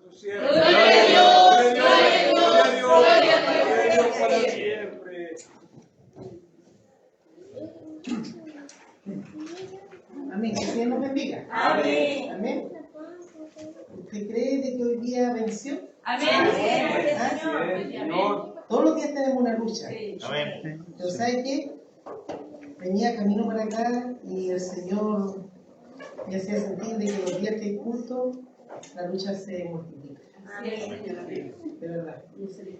Gloria a Dios, gloria a Dios, gloria a Dios para siempre. Amén. Que Dios nos bendiga. Amén. Amén. ¿Usted cree de que hoy día venció? Amén. Señor. Todos los días tenemos una lucha. Amén. Pero ¿sabe qué? Venía camino para acá y el Señor me hacía sentir de que los días que hay culto, la lucha se multiplica. De verdad.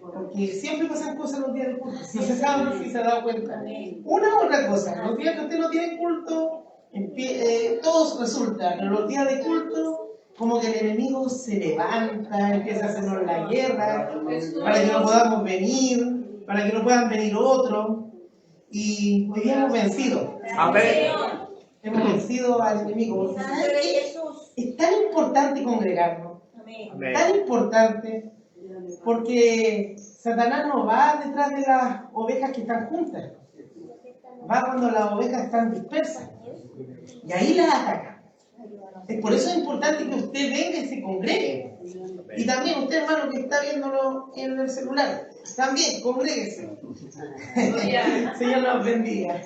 Porque siempre pasan cosas los días de culto. No se sabe si se ha dado cuenta. Una u otra cosa. Los días que usted no tiene culto, todos resulta. Pero los días de culto, como que el enemigo se levanta, empieza a hacernos la guerra, para que no podamos venir, para que no puedan venir otros. Y hoy día hemos vencido. Amén. Hemos vencido al enemigo. Porque es tan importante congregarnos. Amén. Tan importante. Porque Satanás no va detrás de las ovejas que están juntas. Va cuando las ovejas están dispersas. Y ahí las ataca. Es por eso es importante que usted venga y se congregue. Y también usted, hermano, que está viéndolo en el celular, también congréguese. Señor nos bendiga.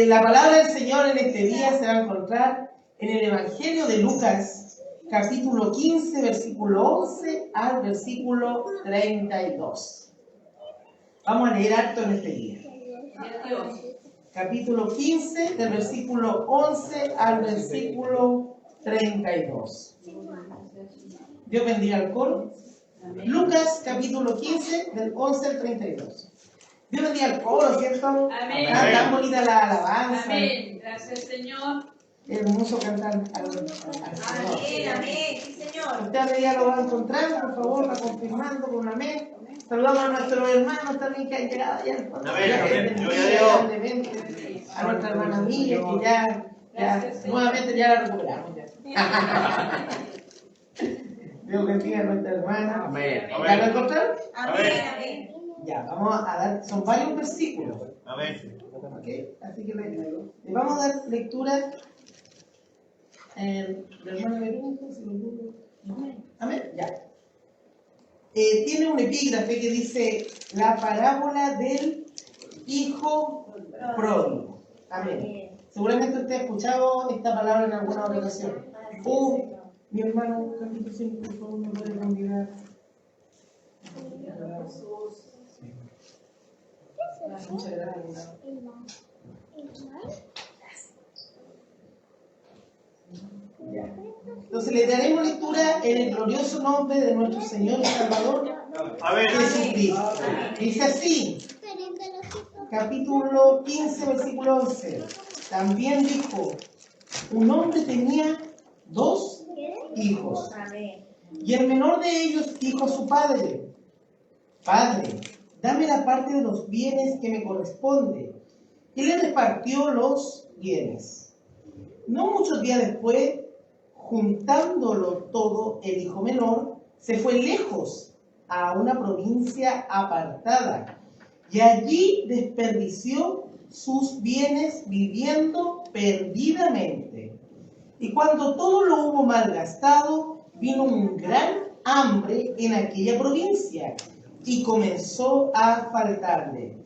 La palabra del Señor en este día se va a encontrar en el Evangelio de Lucas, capítulo 15, versículo 11 al versículo 32. Vamos a leer harto en este día. Capítulo 15, del versículo 11 al versículo 32. Dios bendiga al coro. Lucas, capítulo 15, del 11 al 32. Dios bendiga al coro, ¿cierto? Amén. Tan bonita la alabanza. Amén. Gracias, Señor. Hermoso cantar al Señor. Amén, amén, sí, Señor. Usted ya lo va a encontrar, por favor, va confirmando con un amén. Saludamos a nuestros hermanos también que han llegado ya al fondo. Amén, amén. Grandemente. A nuestra hermana Milla, que ya nuevamente ya la recuperamos. Ya. Dios bendiga a nuestra hermana. Amén. ¿Ya lo encontraron? Amén, amén. Ya, vamos a dar, son varios versículos. Amén. ¿Ok? Así que le vamos a dar lectura. La hermana Verónica, si lo puedo. Amén. Ya. Tiene un epígrafe que dice la parábola del hijo pródigo. Amén. Seguramente usted ha escuchado esta palabra en alguna ocasión. Mi hermano, Carlito, siempre, por favor, me puede convidar. Muchas gracias. Ya. Entonces le daremos lectura en el glorioso nombre de nuestro Señor y Salvador Amén. Jesucristo. Dice así, capítulo 15, versículo 11. También dijo, un hombre tenía 2 hijos, y el menor de ellos dijo a su padre, Padre, dame la parte de los bienes que me corresponde. Y le repartió los bienes. No muchos días después, juntándolo todo, el hijo menor se fue lejos a una provincia apartada y allí desperdició sus bienes viviendo perdidamente. Y cuando todo lo hubo malgastado, vino un gran hambre en aquella provincia y comenzó a faltarle.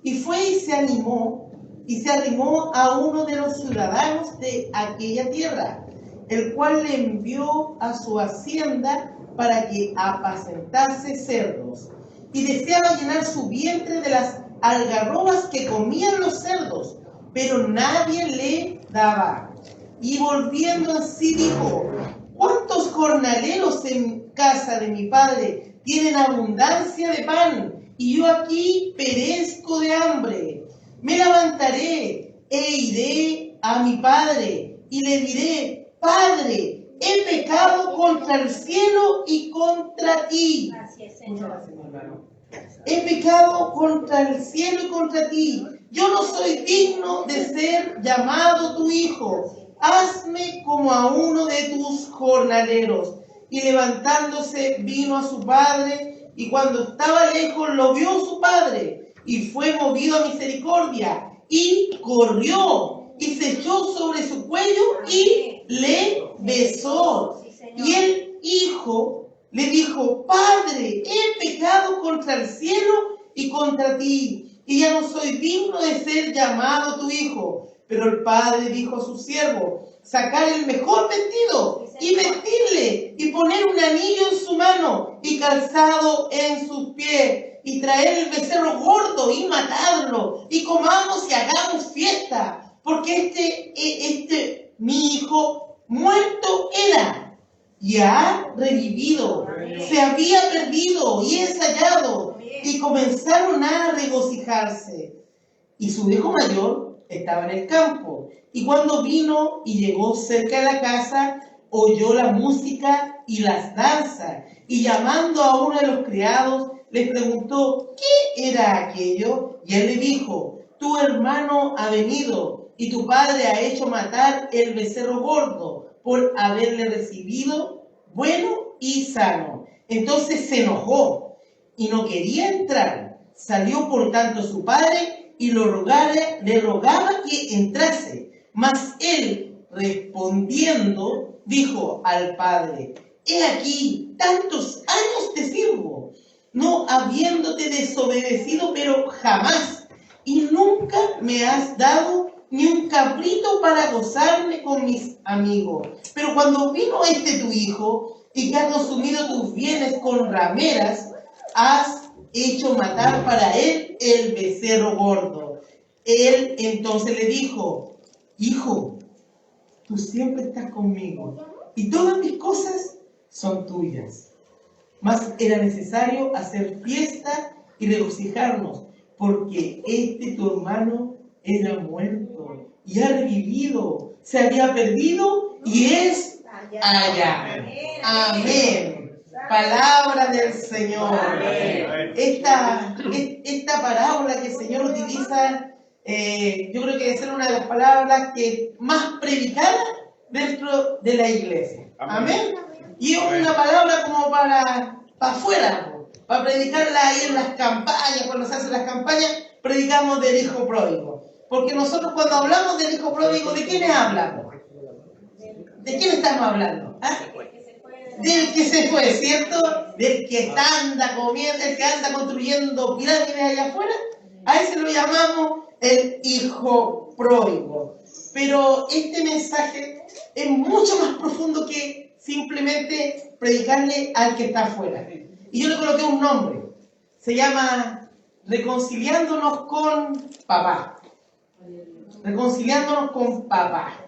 Y fue y se arrimó a uno de los ciudadanos de aquella tierra, el cual le envió a su hacienda para que apacentase cerdos. Y deseaba llenar su vientre de las algarrobas que comían los cerdos, pero nadie le daba. Y volviendo en sí dijo, ¿cuántos jornaleros en casa de mi padre tienen abundancia de pan? Y yo aquí perezco de hambre. Me levantaré e iré a mi padre y le diré, Padre, he pecado contra el cielo y contra ti. He pecado contra el cielo y contra ti. Yo no soy digno de ser llamado tu hijo. Hazme como a uno de tus jornaleros. Y levantándose vino a su padre, y cuando estaba lejos lo vio su padre, y fue movido a misericordia, y corrió, y se echó sobre su cuello, y le besó. Y el hijo le dijo: Padre, he pecado contra el cielo y contra ti, y ya no soy digno de ser llamado tu hijo. Pero el padre dijo a su siervo: sacar el mejor vestido y vestirle, y poner un anillo en su mano y calzado en sus pies, y traer el becerro gordo y matarlo, y comamos y hagamos fiesta, porque mi hijo muerto era y ha revivido, se había perdido y es hallado. Y comenzaron a regocijarse. Y su hijo mayor estaba en el campo, y cuando vino y llegó cerca de la casa, oyó la música y las danzas, y llamando a uno de los criados, le preguntó qué era aquello, y él le dijo: tu hermano ha venido, y tu padre ha hecho matar el becerro gordo, por haberle recibido bueno y sano. Entonces se enojó y no quería entrar. Salió por tanto su padre y le rogaba que entrase. Mas él, respondiendo, dijo al padre: he aquí, tantos años te sirvo, no habiéndote desobedecido, pero jamás, y nunca me has dado ni un cabrito para gozarme con mis amigos. Pero cuando vino tu hijo, y que ha consumido tus bienes con rameras, has hecho matar para él el becerro gordo. Él entonces le dijo: hijo, tú siempre estás conmigo, y todas mis cosas son tuyas. Mas era necesario hacer fiesta y regocijarnos, porque tu hermano era muerto y ha revivido, se había perdido y es hallado. Amén. Palabra del Señor. Esta parábola que el Señor utiliza, yo creo que debe ser una de las palabras que más predicada dentro de la iglesia. Amén. Y es una palabra como para afuera, para predicarla ahí en las campañas. Cuando se hacen las campañas, predicamos del hijo pródigo. Porque nosotros cuando hablamos del hijo pródigo, ¿de quiénes hablamos? ¿De quién estamos hablando? ¿Ah? Del que se fue, ¿cierto? Del que anda comiendo, el que anda construyendo pirámides allá afuera. A ese lo llamamos el hijo pródigo. Pero este mensaje es mucho más profundo que simplemente predicarle al que está afuera. Y yo le coloqué un nombre. Se llama Reconciliándonos con Papá. Reconciliándonos con Papá.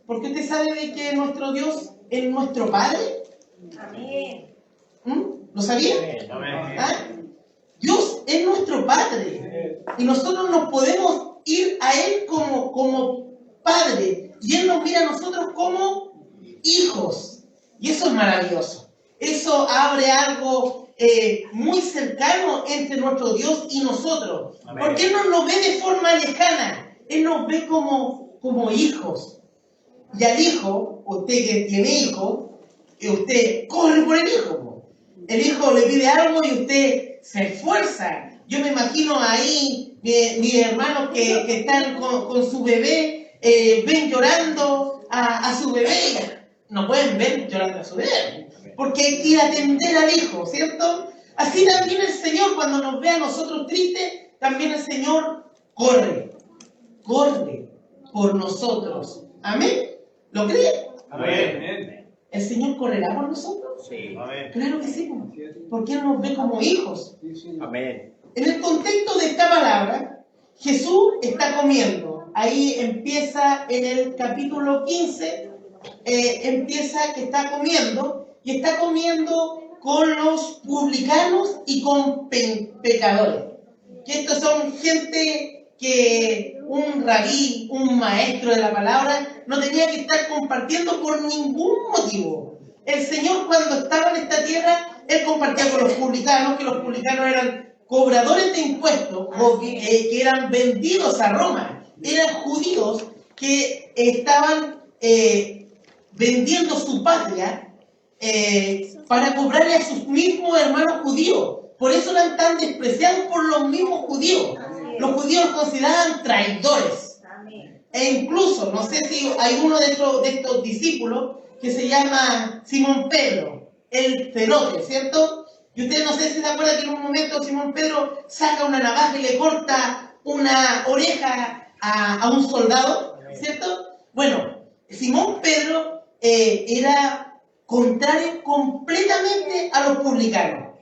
Porque usted sabe de que nuestro Dios es nuestro Padre. Amén. ¿Lo sabía? ¿Ah? Dios es nuestro Padre. Y nosotros nos podemos ir a Él como Padre. Y Él nos mira a nosotros como hijos. Y eso es maravilloso. Eso abre algo muy cercano entre nuestro Dios y nosotros. Amén. Porque Él no nos ve de forma lejana. Él nos ve como hijos. Y al hijo, usted que tiene hijos, usted corre por el hijo. El hijo le pide algo y usted se esfuerza. Yo me imagino ahí mis hermanos que están con su bebé, ven llorando a su bebé. No pueden ver llorando a su bebé, porque hay que ir a atender al hijo, ¿cierto? Así también el Señor, cuando nos ve a nosotros tristes, también el Señor corre por nosotros. ¿Amén? ¿Lo creen? Amén. ¿El Señor correrá por nosotros? Sí. Amén. Claro que sí, porque Él nos ve como hijos. Amén. En el contexto de esta palabra, Jesús está comiendo. Ahí empieza en el capítulo 15, empieza que está comiendo, y está comiendo con los publicanos y con pecadores. Que estos son gente que un rabí, un maestro de la palabra, no tenía que estar compartiendo por ningún motivo. El Señor, cuando estaba en esta tierra, Él compartía con los publicanos, que los publicanos eran cobradores de impuestos, que eran vendidos a Roma. Eran judíos que estaban vendiendo su patria para cobrarle a sus mismos hermanos judíos. Por eso eran tan despreciados por los mismos judíos. Los judíos los consideraban traidores. E incluso, no sé si hay uno de estos discípulos que se llama Simón Pedro. el cenote, ¿cierto? Y ustedes no sé si se acuerdan que en un momento Simón Pedro saca una navaja y le corta una oreja a un soldado, ¿cierto? Bueno, Simón Pedro era contrario completamente a los publicanos.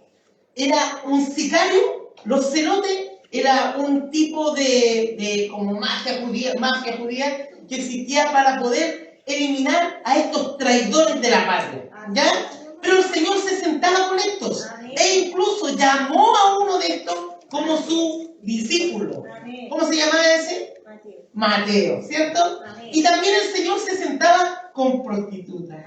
Era un sicario, los celotes era un tipo de como magia judía que existía para poder eliminar a estos traidores de la patria, ¿ya? Pero el Señor se sentaba con estos e incluso llamó a uno de estos como su discípulo. ¿Cómo se llamaba ese? Mateo, ¿cierto? Y también el Señor se sentaba con prostitutas.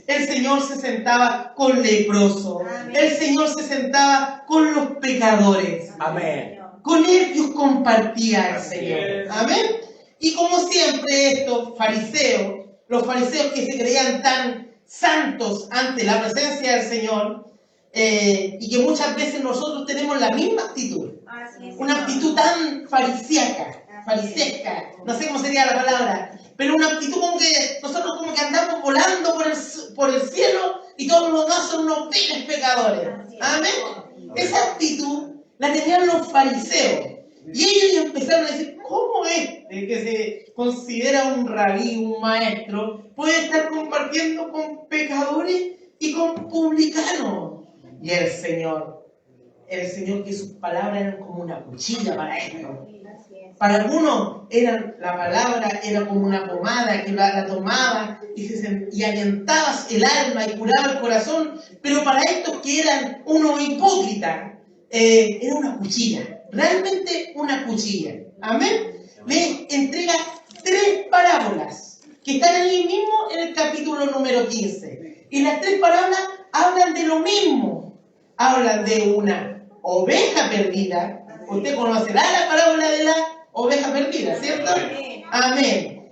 El Señor se sentaba con leprosos. El Señor se sentaba con los pecadores. Amén. Con ellos compartía el Señor. Amén. Y como siempre estos fariseos, los fariseos que se creían tan santos ante la presencia del Señor, y que muchas veces nosotros tenemos la misma actitud. Una actitud tan farisesca, no sé cómo sería la palabra, pero una actitud como que nosotros como que andamos volando por el cielo y todos los demás son unos viles pecadores. Amén. Esa actitud la tenían los fariseos. Y ellos empezaron a decir, ¿cómo que se considera un rabí, un maestro, puede estar compartiendo con pecadores y con publicanos? Y el Señor que sus palabras eran como una cuchilla para esto. Para algunos la palabra era como una pomada que la tomaba y alentaba el alma y curaba el corazón, pero para estos que eran unos hipócritas, era una cuchilla, realmente una cuchilla. Amén. Les entrega 3 parábolas que están ahí mismo en el capítulo número 15. Y las 3 parábolas hablan de lo mismo. Hablan de una oveja perdida. Usted conocerá la parábola de la oveja perdida, ¿cierto? Amén.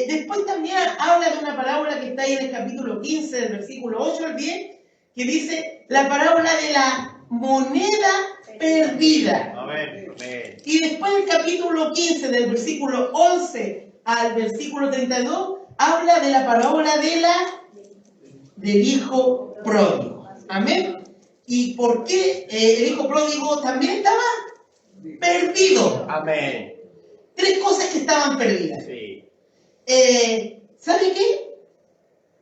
Después también habla de una parábola que está ahí en el capítulo 15, del versículo 8 al 10, que dice la parábola de la moneda perdida. Amén. Amén. Y después el capítulo 15, del versículo 11 al versículo 32, habla de la parábola del hijo pródigo. Amén. ¿Y por qué el hijo pródigo también estaba perdido? Amén. 3 cosas que estaban perdidas. Sí. ¿Sabe qué?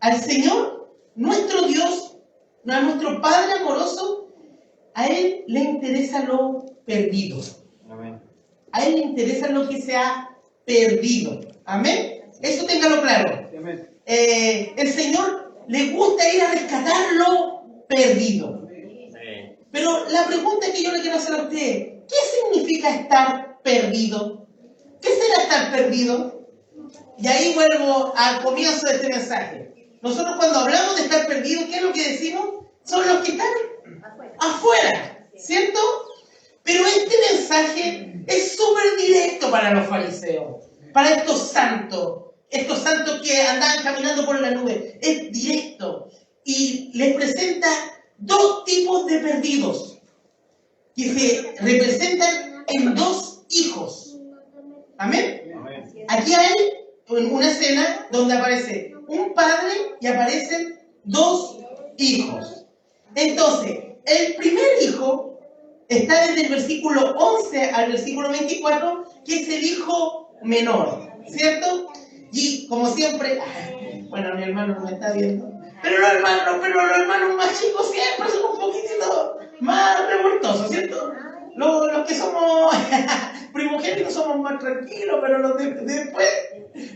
Al Señor, nuestro Dios, a nuestro Padre amoroso, a Él le interesa lo perdido. Amén. A Él le interesa lo que se ha perdido. Amén. Eso téngalo claro. Amén. El Señor le gusta ir a rescatar lo perdido. Amén. Pero la pregunta que yo le quiero hacer a usted, ¿qué significa estar perdido? ¿Qué será estar perdido? Y ahí vuelvo al comienzo de este mensaje. Nosotros cuando hablamos de estar perdido, ¿qué es lo que decimos? Son los que están afuera, ¿cierto? Pero este mensaje es súper directo para los fariseos, para estos santos que andaban caminando por la nube. Es directo y les presenta 2 tipos de perdidos que se representan en 2 hijos. ¿Amén? Amén. Aquí hay una escena donde aparece un padre y aparecen 2 hijos. Entonces, el primer hijo está desde el versículo 11 al versículo 24, que es el hijo menor, ¿cierto? Y como siempre, bueno, mi hermano no me está viendo, pero los hermanos más chicos siempre son un poquitito más revoltosos, ¿cierto? Los que somos primogénitos somos más tranquilos, pero los después,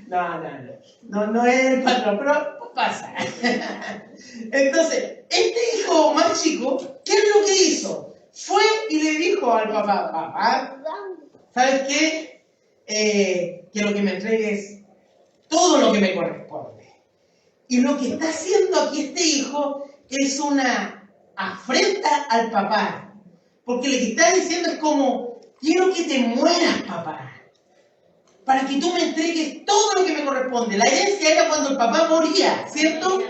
no es el patrón, pero pasa. Entonces, este hijo más chico, ¿qué es lo que hizo? Fue y le dijo al papá, ¿sabes qué? Quiero que me entregues todo lo que me corresponde. Y lo que está haciendo aquí este hijo es una afrenta al papá. Porque lo que está diciendo es como, quiero que te mueras, papá, para que tú me entregues todo lo que me corresponde. La herencia era cuando el papá moría, ¿cierto?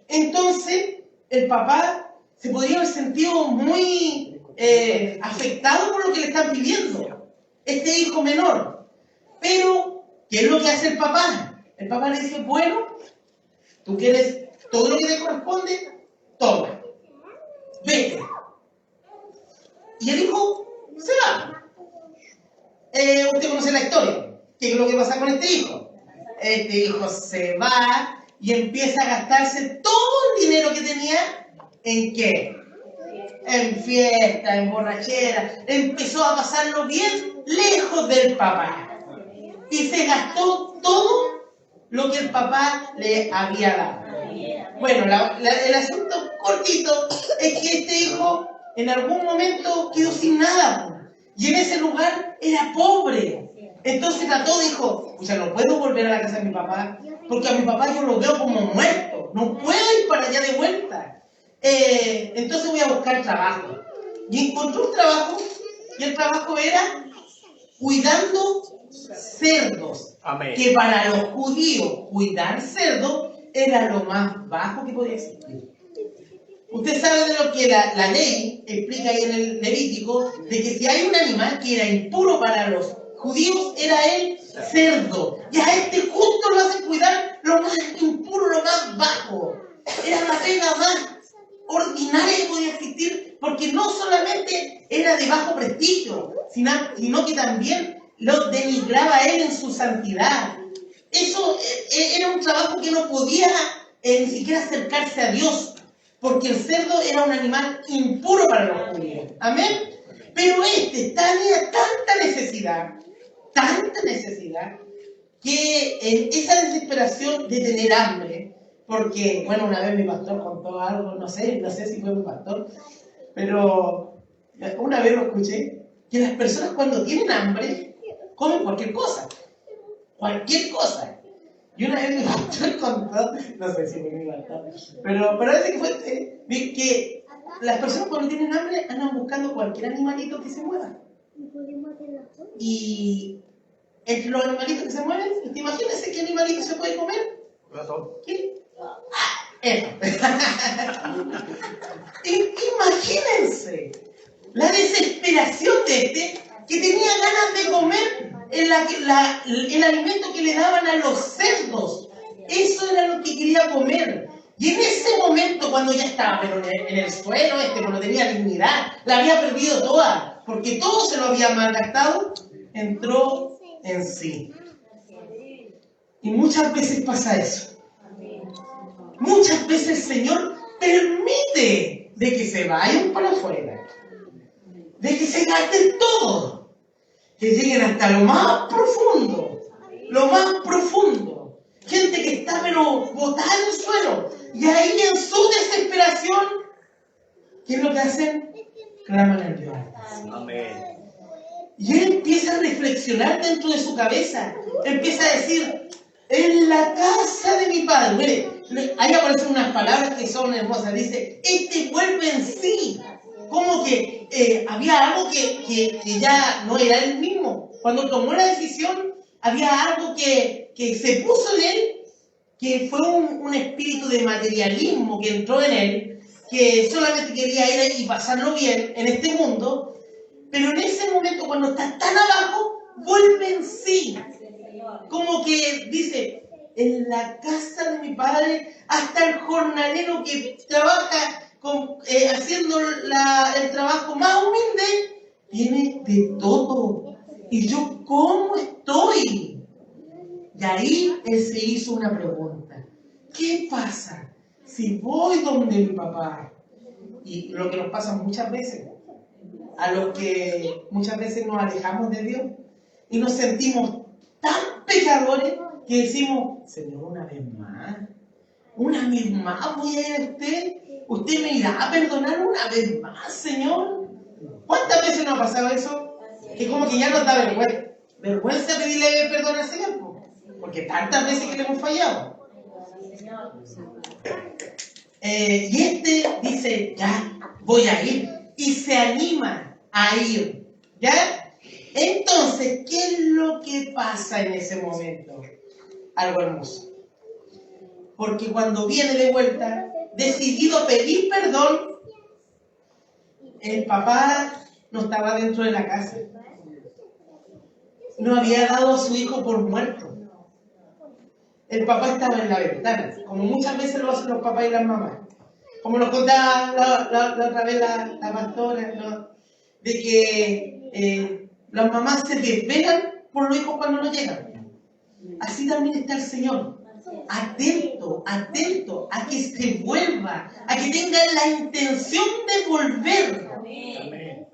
Entonces, el papá se podría haber sentido muy afectado por lo que le están pidiendo, este hijo menor. Pero, ¿qué es lo que hace el papá? El papá le dice, bueno, ¿tú quieres todo lo que te corresponde? toma, vete. Y el hijo se va. Usted conoce la historia. ¿Qué es lo que pasa con este hijo? Este hijo se va y empieza a gastarse todo el dinero que tenía. ¿En qué? En fiesta, en borrachera. Empezó a pasarlo bien lejos del papá. Y se gastó todo lo que el papá le había dado. Bueno, el asunto cortito es que este hijo en algún momento quedó sin nada. Y en ese lugar era pobre. Entonces trató, dijo, o sea, no puedo volver a la casa de mi papá, porque a mi papá yo lo veo como muerto. No puedo ir para allá de vuelta. Entonces voy a buscar trabajo. Y encontró un trabajo, y el trabajo era cuidando cerdos. Amén. Que para los judíos cuidar cerdos era lo más bajo que podía existir. Usted sabe de lo que la ley explica ahí en el Levítico, de que si hay un animal que era impuro para los judíos, era el cerdo. Y a este justo lo hacen cuidar lo más impuro, lo más bajo. Era la pega más ordinaria que podía existir, porque no solamente era de bajo prestigio, sino que también lo denigraba a él en su santidad. Eso era un trabajo que no podía ni siquiera acercarse a Dios, porque el cerdo era un animal impuro para los judíos. Amén. Pero tenía tanta necesidad, que en esa desesperación de tener hambre, porque, bueno, una vez mi pastor contó algo, no sé si fue mi pastor, pero una vez lo escuché, que las personas cuando tienen hambre, comen cualquier cosa. Y una vez mi pastor contó, no sé si fue mi pastor, pero parece que fue que las personas cuando tienen hambre andan buscando cualquier animalito que se mueva. Y entre los animalitos que se mueven, imagínense qué animalito se puede comer. ¿Qué? Eso. Imagínense la desesperación de que tenía ganas de comer el alimento que le daban a los cerdos. Eso era lo que quería comer. Y en ese momento, cuando ya estaba pero en el suelo, cuando tenía dignidad, la había perdido toda, porque todo se lo había malgastado, entró en sí. Y muchas veces pasa eso. Muchas veces el Señor permite de que se vayan para afuera, de que se gasten todo, que lleguen hasta lo más profundo, gente que está pero botada en el suelo, y ahí en su desesperación, ¿qué es lo que hacen? Claman al Dios. Amén. Y él empieza a reflexionar dentro de su cabeza, empieza a decir, en la casa de mi padre, mire, ahí aparecen unas palabras que son hermosas, dice, vuelve en sí, como que había algo que ya no era el mismo. Cuando tomó la decisión, había algo que se puso en él, que fue un espíritu de materialismo que entró en él, que solamente quería ir y pasarlo bien en este mundo, pero en ese momento, cuando está tan abajo, vuelve en sí. Como que dice, en la casa de mi padre, hasta el jornalero que trabaja haciendo el trabajo más humilde, tiene de todo. ¿Y yo cómo estoy? Y ahí él se hizo una pregunta. ¿Qué pasa si voy donde mi papá? Y lo que nos pasa muchas veces, a los que muchas veces nos alejamos de Dios y nos sentimos tan pecadores que decimos, Señor, una vez más voy a ir a usted me irá a perdonar una vez más, Señor. ¿Cuántas veces nos ha pasado eso? Que como que ya nos da vergüenza pedirle perdón al Señor, porque tantas veces que le hemos fallado. Y dice, ya, voy a ir, y se anima a ir, ¿ya? Entonces, ¿qué es lo que pasa en ese momento? Algo hermoso. Porque cuando viene de vuelta, decidido a pedir perdón, el papá no estaba dentro de la casa. No había dado a su hijo por muerto. El papá estaba en la ventana, como muchas veces lo hacen los papás y las mamás. como nos contaba la otra vez la pastora, ¿no? De que las mamás se desvelan por los hijos cuando no llegan. Así también está el Señor. Atento, atento a que se vuelva, a que tenga la intención de volver. Amén.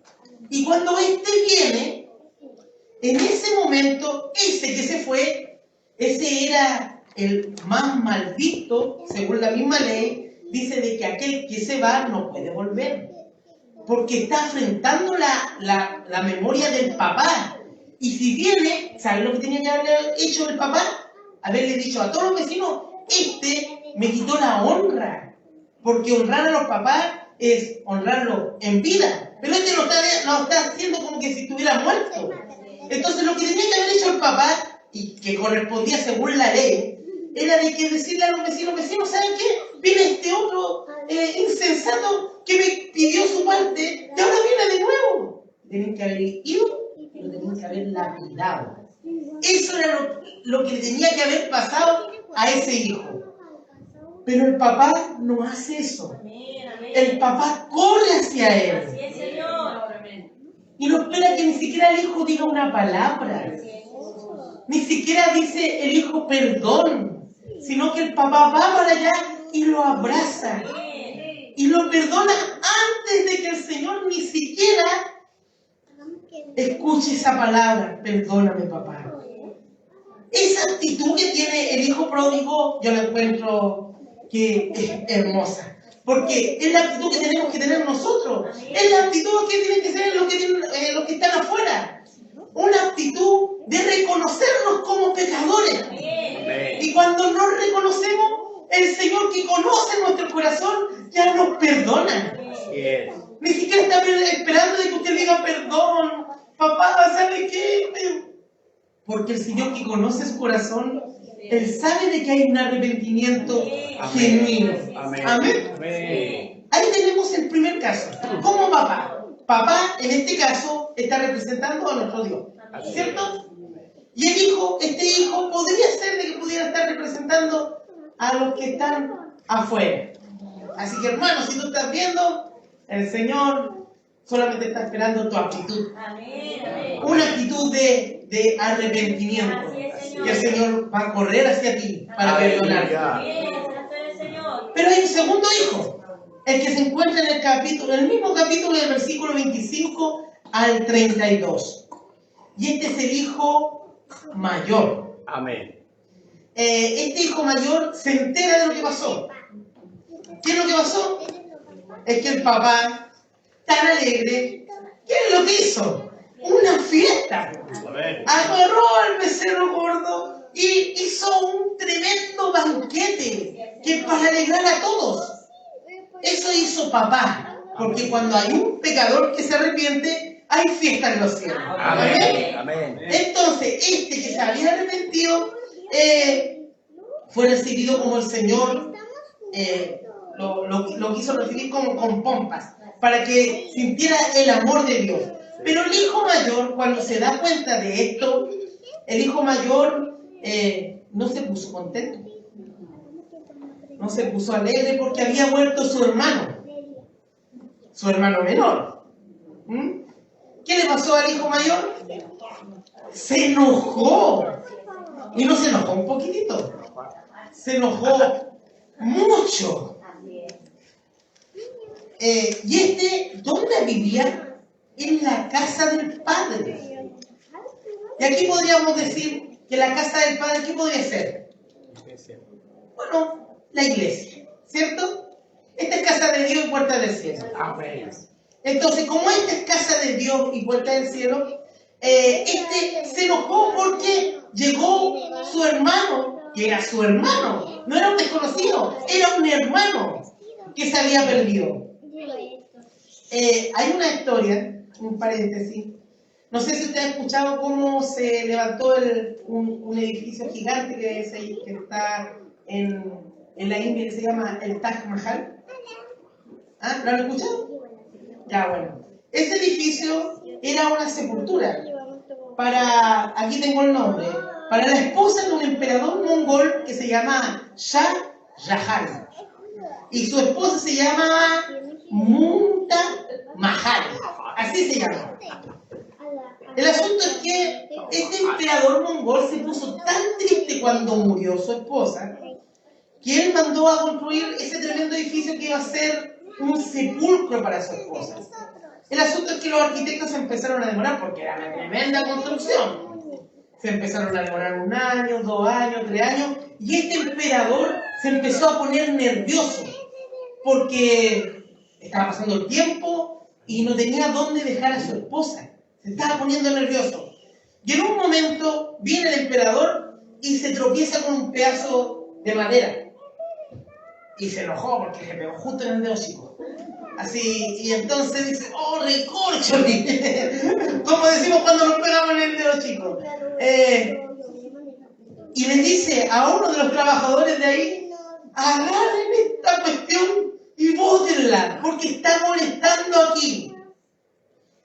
Y cuando éste viene, en ese momento, ese que se fue, ese era el más mal visto, según la misma ley, dice de que aquel que se va no puede volver. Porque está afrentando la memoria del papá. Y si viene, ¿saben lo que tenía que haber hecho el papá? Haberle dicho a todos los vecinos, este me quitó la honra. Porque honrar a los papás es honrarlos en vida. Pero este lo está haciendo como que si estuviera muerto. Entonces lo que tenía que haber hecho el papá, y que correspondía según la ley, era de que decirle a los vecinos, ¿saben qué? Viene este otro insensato que me pidió su parte y ahora viene de nuevo. Tienen que haber ido y lo tenían que haber lapidado. Eso era lo que tenía que haber pasado a ese hijo. Pero el papá no hace eso. El papá corre hacia él. Así es, Señor. Y no espera que ni siquiera el hijo diga una palabra. Ni siquiera dice el hijo perdón, sino que el papá va para allá y lo abraza. Y lo perdona antes de que el Señor ni siquiera escuche esa palabra, perdóname papá. Esa actitud que tiene el hijo pródigo, yo la encuentro que es hermosa. Porque es la actitud que tenemos que tener nosotros. Es la actitud que tienen que tener los que están afuera. Una actitud de reconocernos como pecadores. Y cuando nos reconocemos, el Señor que conoce nuestro corazón ya nos perdona. Así es. Ni siquiera está esperando de que usted diga perdón. Papá, ¿sabe qué? Porque el Señor que conoce su corazón, Él sabe de que hay un arrepentimiento genuino. Amén. Amén. Amén. Ahí tenemos el primer caso. Como papá. Papá, en este caso, está representando a nuestro Dios. ¿Cierto? Y el hijo, este hijo, podría ser de que pudiera estar representando a los que están afuera. Así que, hermano, si tú estás viendo, el Señor solamente está esperando tu actitud. Una actitud de arrepentimiento. Así es, Señor. Y el Señor va a correr hacia ti para perdonarte. Pero hay un segundo hijo, el que se encuentra en el mismo capítulo del versículo 25 al 32. Y este es el hijo mayor. Amén. Este hijo mayor se entera de lo que pasó. ¿Qué es lo que pasó? Es que el papá, tan alegre, ¿qué es lo que hizo? Una fiesta. Amén. Agarró al becerro gordo y hizo un tremendo banquete que para alegrar a todos. Eso hizo papá, porque cuando hay un pecador que se arrepiente, hay fiesta en los cielos. Amén. Amén. Entonces, este que se había arrepentido fue recibido como el Señor lo quiso recibir como con pompas, para que sintiera el amor de Dios. Pero el hijo mayor, cuando se da cuenta de esto, el hijo mayor no se puso contento. No se puso alegre porque había muerto su hermano menor. ¿Qué le pasó al hijo mayor? Se enojó. Y no se enojó un poquitito. Se enojó mucho. Y ¿dónde vivía? En la casa del padre. Y aquí podríamos decir que la casa del padre, ¿qué podría ser? Bueno, la iglesia, ¿cierto? Esta es casa de Dios y puerta del cielo. Amén. Entonces, como esta es casa de Dios y puerta del cielo, se enojó porque llegó su hermano, que era su hermano, no era un desconocido, era un hermano que se había perdido. Hay una historia, un paréntesis. No sé si usted ha escuchado cómo se levantó un edificio gigante que está en la India, que se llama el Taj Mahal. ¿Ah? ¿Lo han escuchado? Ya, bueno. Ese edificio era una sepultura aquí tengo el nombre, para la esposa de un emperador mongol que se llama Shah Jahan. Y su esposa se llamaba Munta Mahal. Así se llama. El asunto es que este emperador mongol se puso tan triste cuando murió su esposa que él mandó a construir ese tremendo edificio que iba a ser un sepulcro para su esposa. El asunto es que los arquitectos se empezaron a demorar porque era una tremenda construcción. Se empezaron a demorar 1 año, 2 años, 3 años, y este emperador se empezó a poner nervioso porque estaba pasando el tiempo y no tenía dónde dejar a su esposa. Se estaba poniendo nervioso. Y en un momento viene el emperador y se tropieza con un pedazo de madera. Y se enojó porque se pegó justo en el dedo chico. Así, y entonces dice, ¡oh, recórcholi! Como decimos cuando nos pegamos en el dedo chico. Y le dice a uno de los trabajadores de ahí, agarren esta cuestión y bótenla, porque está molestando aquí.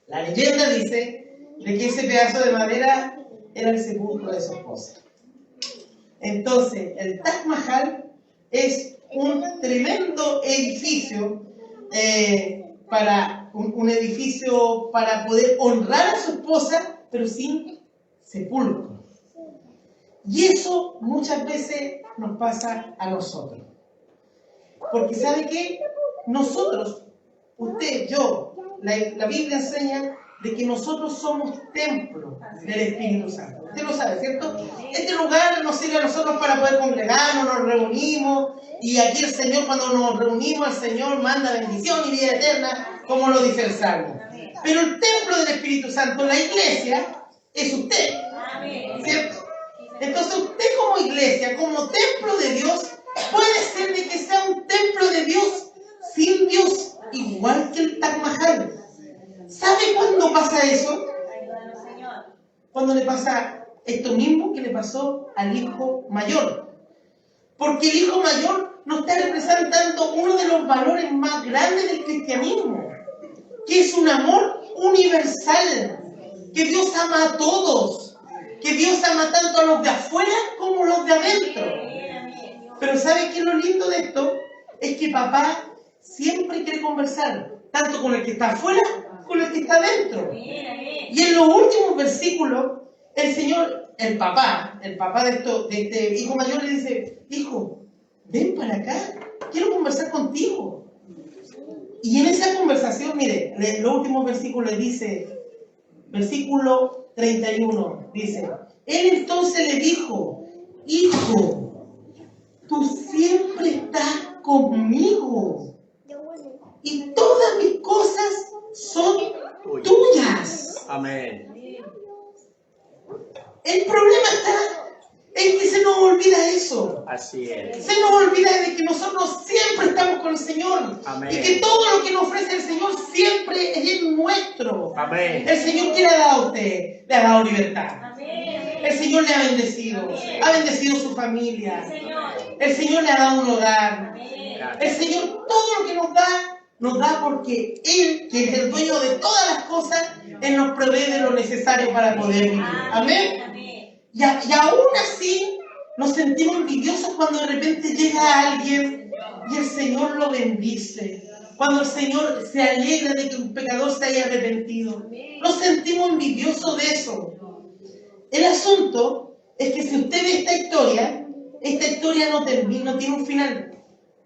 La leyenda dice de que ese pedazo de madera era el sepulcro de su esposa. Entonces, el Taj Mahal es un tremendo edificio un edificio para poder honrar a su esposa, pero sin sepulcro. Y eso muchas veces nos pasa a nosotros. Porque ¿sabe qué? Nosotros, usted, yo, la Biblia enseña de que nosotros somos templo del Espíritu Santo. Usted lo sabe, ¿cierto? Este lugar nos sirve a nosotros para poder congregarnos, nos reunimos, y aquí el Señor, cuando nos reunimos, el Señor manda bendición y vida eterna, como lo dice el Salmo. Pero el templo del Espíritu Santo, la iglesia, es usted, ¿cierto? Entonces usted como iglesia, como templo de Dios, puede ser de que sea un templo de Dios sin Dios, igual que el Taj Mahal. ¿Sabe cuándo pasa eso? Cuando le pasa esto mismo que le pasó al hijo mayor. Porque el hijo mayor nos está representando uno de los valores más grandes del cristianismo, que es un amor universal, que Dios ama a todos, que Dios ama tanto a los de afuera como a los de adentro. Pero ¿sabe qué es lo lindo de esto? Es que papá siempre quiere conversar, tanto con el que está afuera con el que está adentro. Y en los últimos versículos, el Señor, el papá de este hijo mayor le dice, hijo, ven para acá, quiero conversar contigo. Y en esa conversación, mire, en los últimos versículos dice, versículo 31, dice, él entonces le dijo, hijo, tú siempre estás conmigo y todas mis cosas son tuyas. Amén. El problema está en que se nos olvida eso. Así es. Se nos olvida de que nosotros siempre estamos con el Señor. Amén. Y que todo lo que nos ofrece el Señor siempre es nuestro. Amén. El Señor, ¿qué le ha dado a usted? Le ha dado libertad. El Señor le ha bendecido. Ha bendecido su familia. El Señor le ha dado un hogar. El Señor, todo lo que nos da porque Él, que es el dueño de todas las cosas, Él nos provee de lo necesario para poder vivir. Amén. Y aún así nos sentimos envidiosos cuando de repente llega alguien y el Señor lo bendice. Cuando el Señor se alegra de que un pecador se haya arrepentido. Nos sentimos envidiosos de eso. El asunto es que si usted ve esta historia no tiene un final.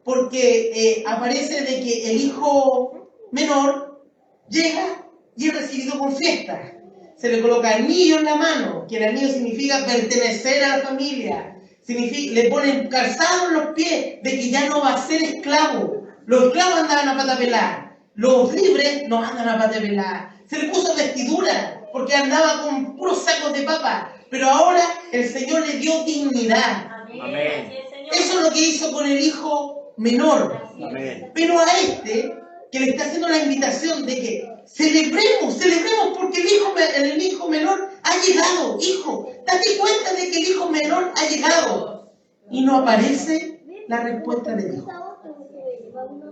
Porque aparece de que el hijo menor llega y es recibido con fiesta. Se le coloca anillo en la mano, que el anillo significa pertenecer a la familia. Le ponen calzado en los pies de que ya no va a ser esclavo. Los esclavos andaban a pata pelada. Los libres no andan a pata pelada. Se le puso vestidura porque andaba con puros sacos de papa. Pero ahora el Señor le dio dignidad. Amén. Eso es lo que hizo con el hijo menor. Amén. Pero a este, que le está haciendo la invitación de que celebremos porque el hijo menor ha llegado. Hijo, date cuenta de que el hijo menor ha llegado. Y no aparece la respuesta del hijo.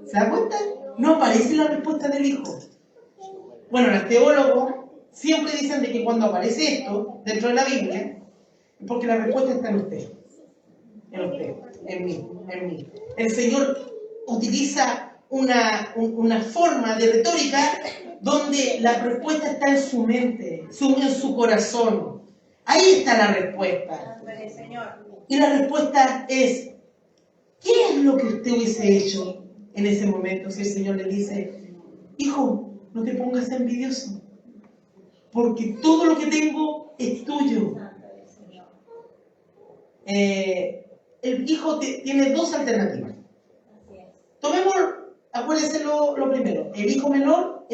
¿Se da cuenta? No aparece la respuesta del hijo. Bueno, los teólogos siempre dicen de que cuando aparece esto dentro de la Biblia, es porque la respuesta está en usted. En usted, en mí. El Señor utiliza una forma de retórica donde la respuesta está en su mente, en su corazón. Ahí está la respuesta. Y la respuesta es, ¿qué es lo que usted hubiese hecho en ese momento si el Señor le dice, hijo, no te pongas envidioso, porque todo lo que tengo es tuyo? El hijo tiene dos alternativas. Tomemos, acuérdense lo primero, el hijo menor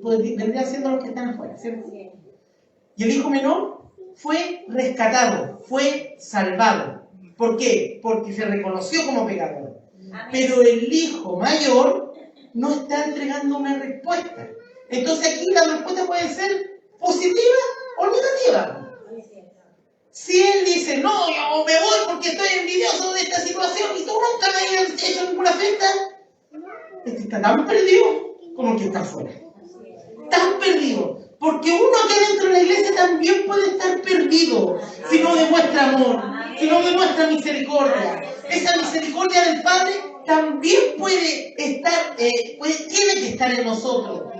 vendría siendo los que están afuera, ¿cierto? Y el hijo menor fue rescatado, fue salvado. ¿Por qué? Porque se reconoció como pecador. Pero el hijo mayor no está entregando una respuesta. Entonces aquí la respuesta puede ser positiva o negativa. Si él dice, no, yo me voy porque estoy envidioso de esta situación y tú nunca me hayas hecho ninguna fiesta, este está tan perdido como el que está afuera. Tan perdido. Porque uno aquí dentro de la iglesia también puede estar perdido si no demuestra amor, si no demuestra misericordia. Esa misericordia del Padre también puede estar, tiene que estar en nosotros.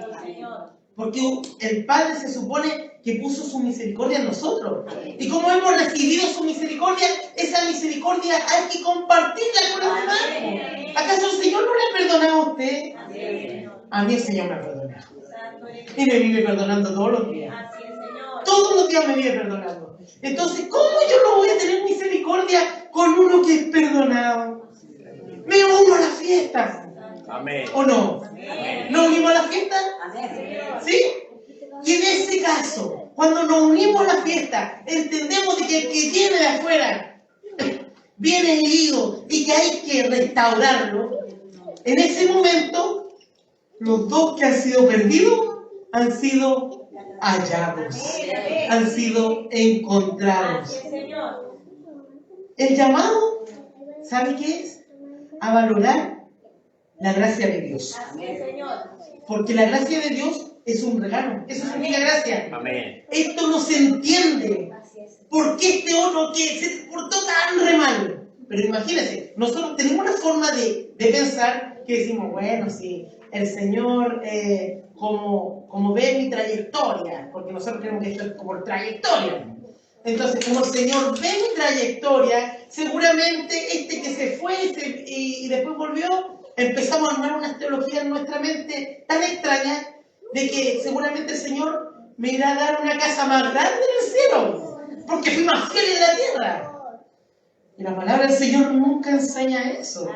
Porque el Padre se supone que puso su misericordia en nosotros. Y como hemos recibido su misericordia, esa misericordia hay que compartirla con los demás. ¿Acaso el Señor no le ha perdonado a usted? A mí el Señor me ha perdonado. Y me vive perdonando todos los días. Todos los días me vive perdonando. Entonces, ¿cómo yo no voy a tener misericordia con uno que es perdonado? Me uno a la fiesta. Amén. ¿O no? Amén. ¿Nos unimos a la fiesta? ¿Sí? Y en ese caso, cuando nos unimos a la fiesta, entendemos de que el que viene de afuera viene herido y que hay que restaurarlo. En ese momento, los dos que han sido perdidos han sido hallados, han sido encontrados. El llamado, ¿sabe qué es? A valorar la gracia de Dios. Porque la gracia de Dios es un regalo. Eso significa gracia. Amén. Esto no se entiende. ¿Por qué este otro que se portó tan re mal? Pero imagínense, nosotros tenemos una forma de pensar que decimos, bueno, si el Señor, como ve mi trayectoria, porque nosotros tenemos que esto como trayectoria. Entonces, como el Señor ve mi trayectoria, seguramente este que se fue y después volvió, empezamos a armar unas teologías en nuestra mente tan extrañas de que seguramente el Señor me irá a dar una casa más grande en el cielo, porque fui más fiel en la tierra. Y la palabra del Señor nunca enseña eso.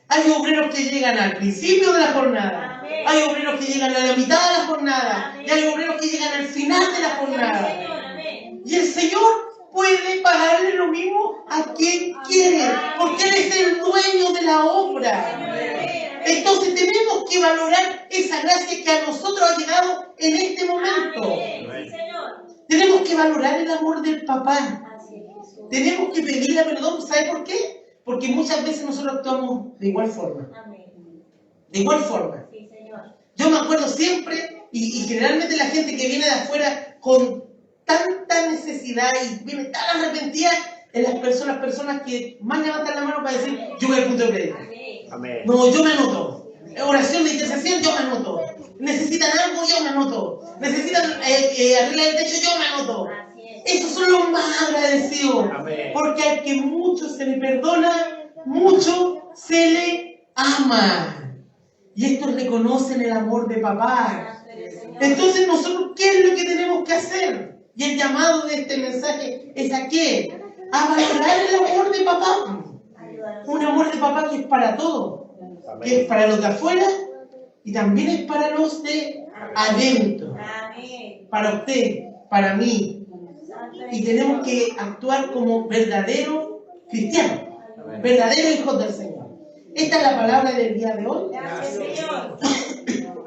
Hay obreros que llegan al principio de la jornada, hay obreros que llegan a la mitad de la jornada, y hay obreros que llegan al final de la jornada. Y el Señor puede pagarle lo mismo a quien quiere, porque Él es el dueño de la obra. Entonces tenemos que valorar esa gracia que a nosotros ha llegado en este momento. Tenemos que valorar el amor del papá. Tenemos que pedirle perdón. ¿Sabe por qué? Porque muchas veces nosotros actuamos de igual forma. De igual forma. Yo me acuerdo siempre, y generalmente la gente que viene de afuera con tanta necesidad y viene tan arrepentida, en las personas que más levantan la mano para decir, yo voy al punto de predicar. Amén. No, yo me anoto. Oración de intercesión, yo me anoto. Necesitan algo, yo me anoto. Necesitan arreglar el techo, yo me anoto. Esos son los más agradecidos. Amén. Porque al que mucho se le perdona, mucho se le ama. Y estos reconocen el amor de papá. Entonces nosotros, ¿qué es lo que tenemos que hacer? Y el llamado de este mensaje es ¿a qué? A valorar el amor de papá. Un amor de papá que es para todos. Que es para los de afuera y también es para los de adentro. Para usted, para mí. Y tenemos que actuar como verdaderos cristianos, verdaderos hijos del Señor. Esta es la palabra del día de hoy. Que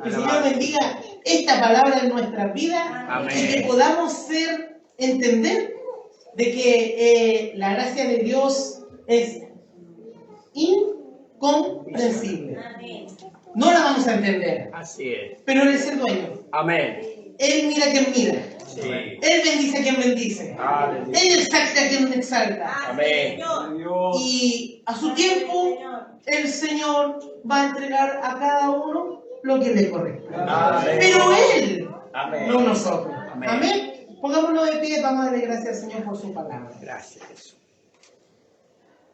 el Señor bendiga esta palabra en nuestras vidas. Amén. Y que podamos entender de que la gracia de Dios es incomprensible. No la vamos a entender. Así es. Pero Él es el dueño. Amén. Él mira quien mira. Sí. Él bendice a quien bendice. Aleluya. Él exalta a quien exalta. Amén. Señor. Dios. Y a su tiempo, Señor. el Señor va a entregar a cada uno lo que le corresponde. Amén. Pero Él, Amén. no nosotros. Amén. Amén. Pongámonos de pie, vamos a darle gracias al Señor por su palabra. Gracias, Jesús.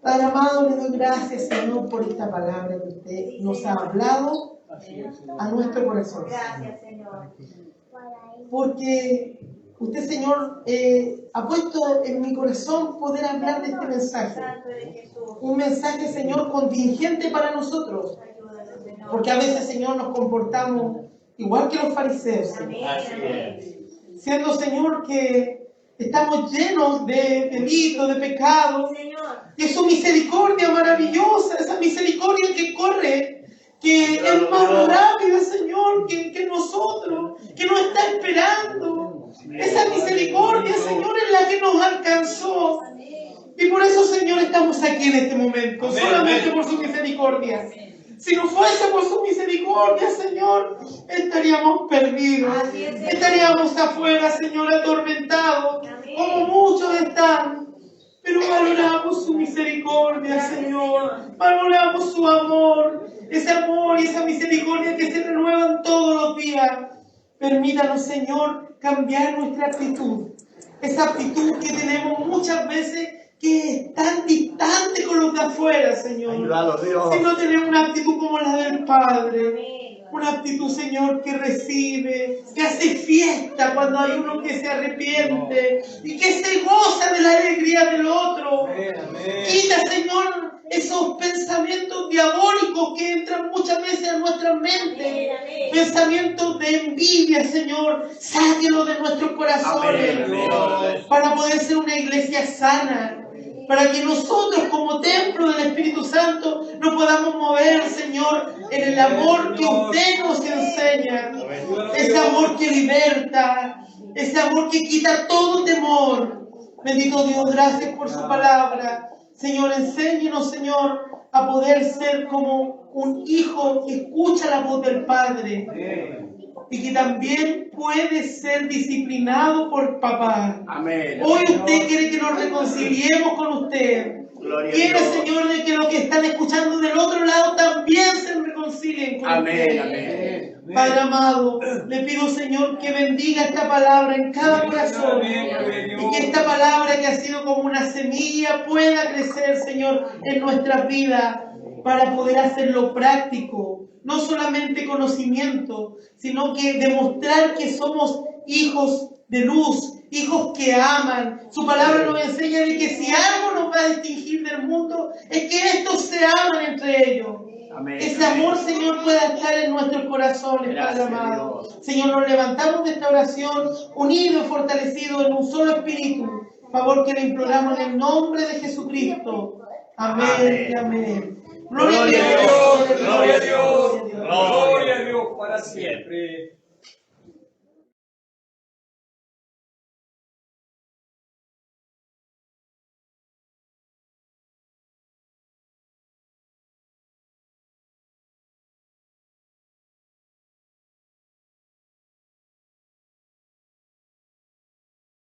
Padre amado, le doy gracias, Señor, por esta palabra que usted nos ha hablado a nuestro corazón. Gracias, Señor. Porque usted, Señor, ha puesto en mi corazón poder hablar de este mensaje. Santo de Jesús. Un mensaje, Señor, contingente para nosotros. Ayúdanos, Señor. Porque a veces, Señor, nos comportamos igual que los fariseos, Señor. Amén. Así Amén. Siendo, Señor, que estamos llenos de delitos, de pecados. Señor. Y su misericordia maravillosa, esa misericordia que corre, que es más rápida, Señor, que nosotros, que nos está esperando. Esa misericordia, Señor, es la que nos alcanzó. Y por eso, Señor, estamos aquí en este momento, Amén, solamente amén. por su misericordia. Si no fuese por su misericordia, Señor, estaríamos perdidos. Así es, Señor. Estaríamos afuera, Señor, atormentados, Amén. como muchos están. Pero valoramos su misericordia, Señor. Valoramos su amor. Ese amor y esa misericordia que se renuevan todos los días. Permítanos, Señor, cambiar nuestra actitud. Esa actitud que tenemos muchas veces que es tan distante con los de afuera, Señor. Ayúdalo, Dios. Sino tener una actitud como la del Padre. Amén. Una actitud, Señor, que recibe, que hace fiesta cuando hay uno que se arrepiente y que se goza de la alegría del otro. Amén, amén. Quita, Señor, esos pensamientos diabólicos que entran muchas veces a nuestra mente. Amén. Pensamientos de envidia, Señor. Sáquelo de nuestros corazones. Amén, Dios. Para poder ser una iglesia sana. Para que nosotros como templo del Espíritu Santo nos podamos mover, Señor, en el amor que usted nos enseña. Ese amor que liberta, ese amor que quita todo temor. Bendito Dios, gracias por su palabra. Señor, enséñenos, Señor, a poder ser como un hijo que escucha la voz del Padre. Y que también puede ser disciplinado por papá. Amén. Hoy usted quiere que nos reconciliemos con usted. Gloria a Quiere, Dios. Señor, de que los que están escuchando del otro lado también se reconcilien con Amén, usted. amén. Padre amado, le pido, Señor, que bendiga esta palabra en cada corazón. Amén. Y que esta palabra que ha sido como una semilla pueda crecer, Señor, en nuestras vidas para poder hacerlo práctico. No solamente conocimiento, sino que demostrar que somos hijos de luz, hijos que aman. Su palabra nos enseña de que si algo nos va a distinguir del mundo, es que estos se aman entre ellos. Amén. Ese amor, Señor, pueda estar en nuestros corazones, Padre Gracias, amado. Dios. Señor, nos levantamos de esta oración unidos y fortalecidos en un solo espíritu. Favor que le imploramos en el nombre de Jesucristo. Amén y amén. Gloria a Gloria a Dios, gloria a Dios, Gloria a Dios. gloria a Dios para siempre.